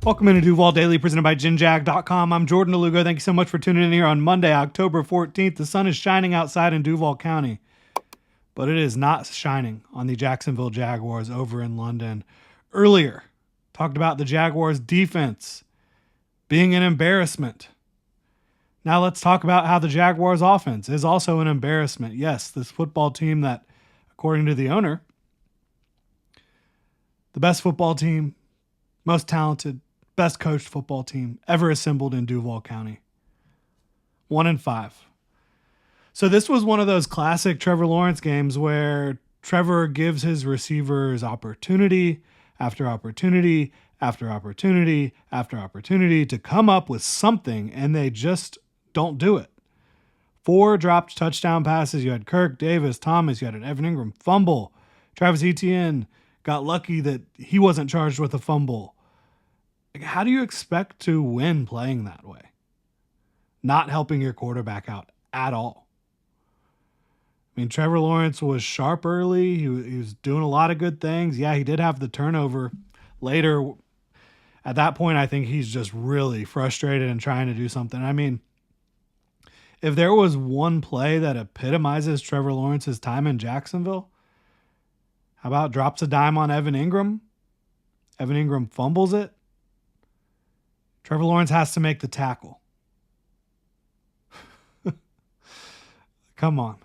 Welcome into Duval Daily, presented by GinJag.com. I'm Jordan DeLugo. Thank you so much for tuning in here on Monday, October 14th. The sun is shining outside in Duval County, but it is not shining on the Jacksonville Jaguars over in London. Earlier, talked about the Jaguars' defense being an embarrassment. Now let's talk about how the Jaguars' offense is also an embarrassment. Yes, this football team that, according to the owner, the best football team, most talented, best coached football team ever assembled in Duval County. 1-5. So this was one of those classic Trevor Lawrence games where Trevor gives his receivers opportunity after opportunity after opportunity after opportunity to come up with something, and they just don't do it. 4 dropped touchdown passes. You had Kirk, Davis, Thomas. You had an Evan Ingram fumble. Travis Etienne got lucky that he wasn't charged with a fumble. How do you expect to win playing that way? Not helping your quarterback out at all. I mean, Trevor Lawrence was sharp early. He was doing a lot of good things. Yeah, he did have the turnover later. At that point, I think he's just really frustrated and trying to do something. I mean, if there was one play that epitomizes Trevor Lawrence's time in Jacksonville, how about drops a dime on Evan Ingram? Evan Ingram fumbles it. Trevor Lawrence has to make the tackle. Come on.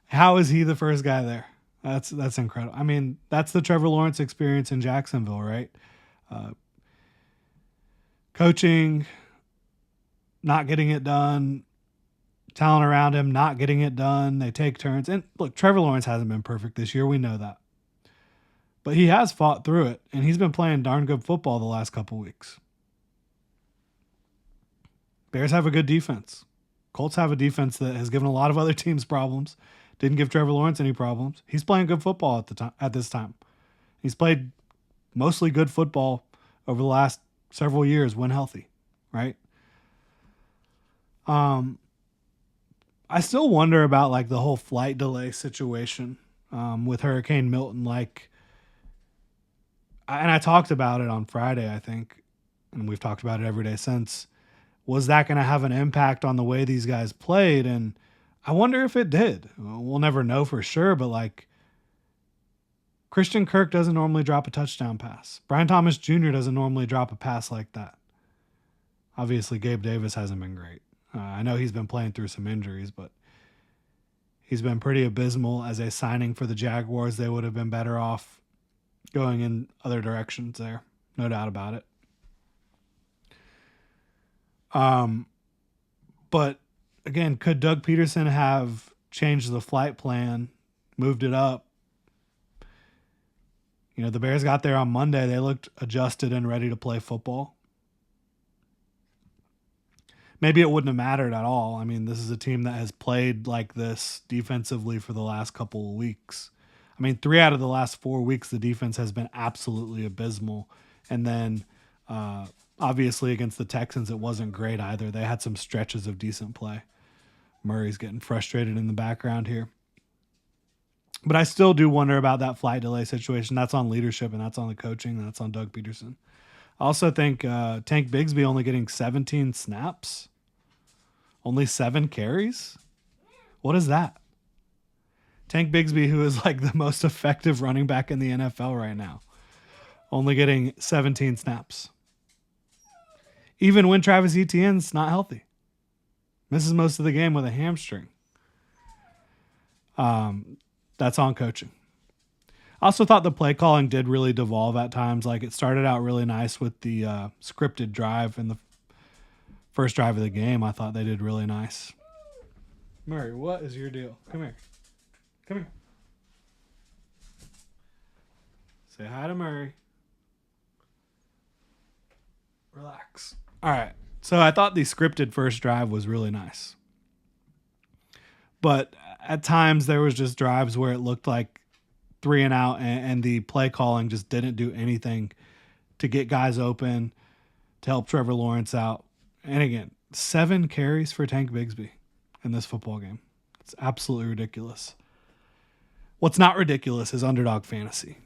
How is he the first guy there? That's incredible. I mean, that's the Trevor Lawrence experience in Jacksonville, right? Coaching, not getting it done. Talent around him, not getting it done. They take turns. And look, Trevor Lawrence hasn't been perfect this year. We know that. But he has fought through it, and he's been playing darn good football the last couple weeks. Bears have a good defense. Colts have a defense that has given a lot of other teams problems. Didn't give Trevor Lawrence any problems. He's playing good football at this time. He's played mostly good football over the last several years when healthy, right? I still wonder about like the whole flight delay situation with Hurricane Milton. And I talked about it on Friday, I think, and we've talked about it every day since. Was that going to have an impact on the way these guys played? And I wonder if it did. We'll never know for sure, but like Christian Kirk doesn't normally drop a touchdown pass. Brian Thomas Jr. doesn't normally drop a pass like that. Obviously, Gabe Davis hasn't been great. I know he's been playing through some injuries, but he's been pretty abysmal as a signing for the Jaguars. They would have been better off going in other directions there. No doubt about it. But again, could Doug Peterson have changed the flight plan, moved it up? You know, the Bears got there on Monday. They looked adjusted and ready to play football. Maybe it wouldn't have mattered at all. I mean, this is a team that has played like this defensively for the last couple of weeks. I mean, 3 out of the last 4 weeks, the defense has been absolutely abysmal. And then, obviously, against the Texans, it wasn't great either. They had some stretches of decent play. Murray's getting frustrated in the background here. But I still do wonder about that flight delay situation. That's on leadership, and that's on the coaching, and that's on Doug Peterson. I also think Tank Bigsby only getting 17 snaps. Only 7 carries? What is that? Tank Bigsby, who is like the most effective running back in the NFL right now, only getting 17 snaps. Even when Travis Etienne's not healthy. Misses most of the game with a hamstring. That's on coaching. I also thought the play calling did really devolve at times. Like it started out really nice with the scripted drive in the first drive of the game. I thought they did really nice. Murray, what is your deal? Come here. Come here. Say hi to Murray. Relax. All right. So I thought the scripted first drive was really nice. But at times there was just drives where it looked like 3 and out and the play calling just didn't do anything to get guys open, to help Trevor Lawrence out. And again, 7 carries for Tank Bigsby in this football game. It's absolutely ridiculous. What's not ridiculous is Underdog Fantasy.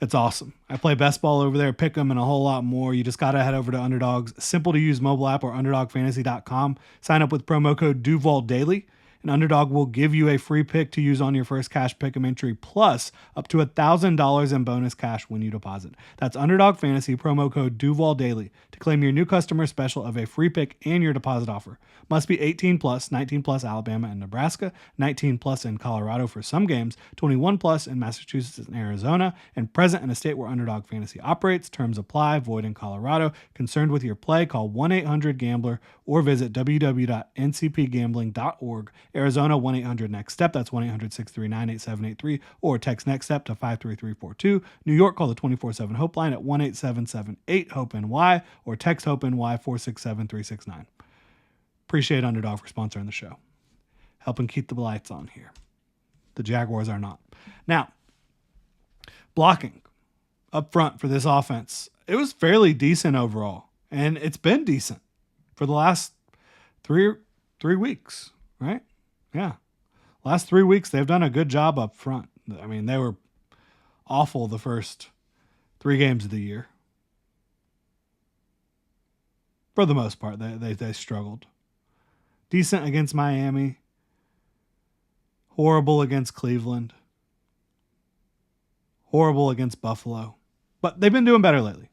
It's awesome. I play best ball over there, pick 'em, and a whole lot more. You just got to head over to Underdog's simple to use mobile app or underdogfantasy.com. Sign up with promo code Duval Daily, and Underdog will give you a free pick to use on your first cash pick'em entry, plus up to $1,000 in bonus cash when you deposit. That's Underdog Fantasy, promo code Duval Daily, to claim your new customer special of a free pick and your deposit offer. Must be 18 plus, 19 plus Alabama and Nebraska, 19 plus in Colorado for some games, 21 plus in Massachusetts and Arizona, and present in a state where Underdog Fantasy operates. Terms apply. Void in Colorado. Concerned with your play? Call 1-800-GAMBLER or visit www.ncpgambling.org. Arizona, 1-800-NEXT-STEP. That's 1-800-639-8783, or text NEXT STEP to 53342. New York, call the 24/7 Hope line at 1-877-8-HOPE-NY, or text HOPE-NY 467-369. Appreciate Underdog for sponsoring the show, helping keep the lights on here. The Jaguars are not. Now, blocking up front for this offense, it was fairly decent overall, and it's been decent for the last three weeks, right? Yeah. Last 3 weeks, they've done a good job up front. I mean, they were awful the first 3 games of the year. For the most part, they struggled. Decent against Miami. Horrible against Cleveland. Horrible against Buffalo. But they've been doing better lately.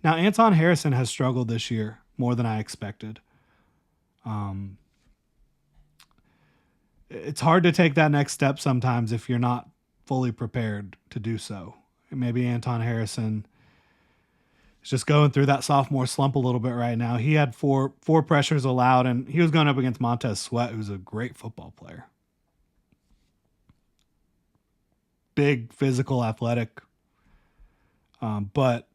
Now, Anton Harrison has struggled this year more than I expected. It's hard to take that next step sometimes if you're not fully prepared to do so. And maybe Anton Harrison is just going through that sophomore slump a little bit right now. He had four pressures allowed, and he was going up against Montez Sweat, who's a great football player. Big, physical, athletic. But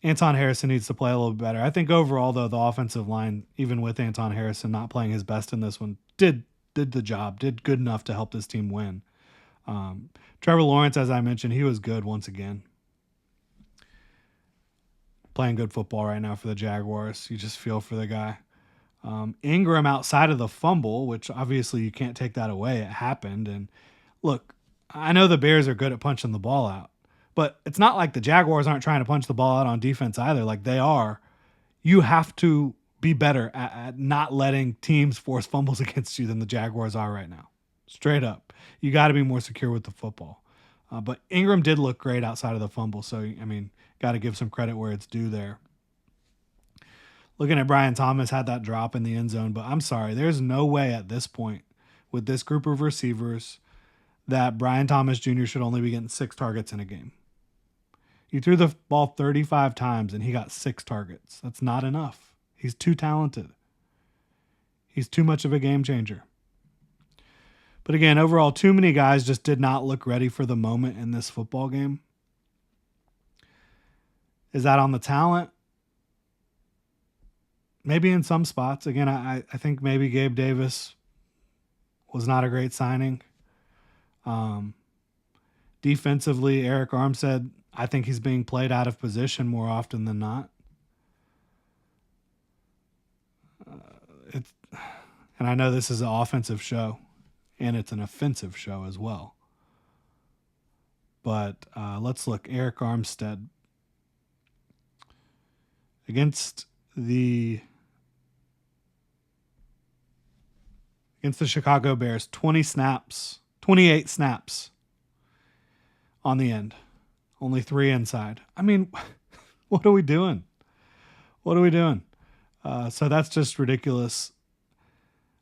Anton Harrison needs to play a little bit better. I think overall, though, the offensive line, even with Anton Harrison not playing his best in this one, did the job, did good enough to help this team win. Trevor Lawrence, as I mentioned, he was good once again. Playing good football right now for the Jaguars. You just feel for the guy. Ingram, outside of the fumble, which obviously you can't take that away, it happened. And look, I know the Bears are good at punching the ball out, but it's not like the Jaguars aren't trying to punch the ball out on defense either. Like, they are. You have to be better at not letting teams force fumbles against you than the Jaguars are right now. Straight up. You got to be more secure with the football. But Ingram did look great outside of the fumble. So, I mean, got to give some credit where it's due there. Looking at Brian Thomas, had that drop in the end zone, but I'm sorry. There's no way at this point with this group of receivers that Brian Thomas Jr. should only be getting 6 targets in a game. He threw the ball 35 times and he got 6 targets. That's not enough. He's too talented. He's too much of a game changer. But again, overall, too many guys just did not look ready for the moment in this football game. Is that on the talent? Maybe in some spots. Again, I think maybe Gabe Davis was not a great signing. Defensively, Eric Armstead, I think he's being played out of position more often than not. And I know this is an offensive show, and it's an offensive show as well. But let's look. Eric Armstead against the Chicago Bears, 28 snaps on the end. Only 3 inside. I mean, what are we doing? So that's just ridiculous.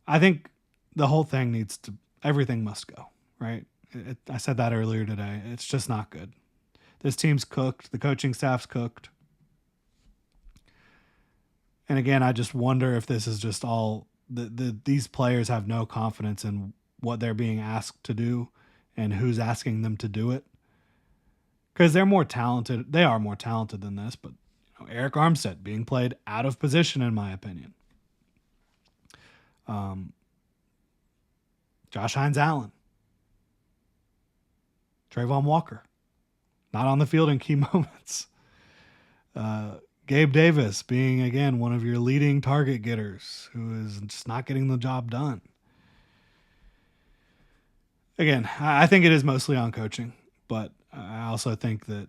I think the whole thing everything must go, right? I said that earlier today. It's just not good. This team's cooked. The coaching staff's cooked. And again, I just wonder if this is just all these players have no confidence in what they're being asked to do and who's asking them to do it. Because they're more talented. They are more talented than this, but Eric Armstead being played out of position, in my opinion. Josh Hines-Allen. Trayvon Walker. Not on the field in key moments. Gabe Davis being, again, one of your leading target getters who is just not getting the job done. Again, I think it is mostly on coaching, but I also think that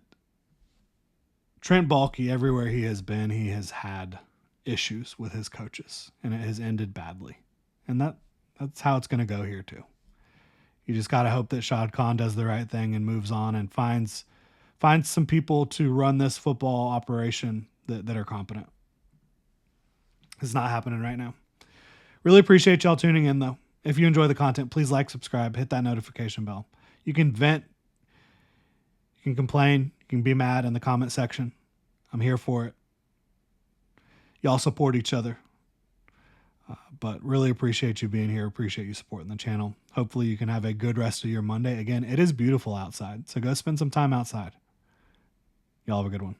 Trent Baalke, everywhere he has been, he has had issues with his coaches, and it has ended badly. And that's how it's going to go here too. You just got to hope that Shad Khan does the right thing and moves on and finds some people to run this football operation that are competent. It's not happening right now. Really appreciate y'all tuning in, though. If you enjoy the content, please like, subscribe, hit that notification bell. You can vent, you can complain, you can be mad in the comment section. I'm here for it. Y'all support each other. But really appreciate you being here. Appreciate you supporting the channel. Hopefully you can have a good rest of your Monday. Again, it is beautiful outside, so go spend some time outside. Y'all have a good one.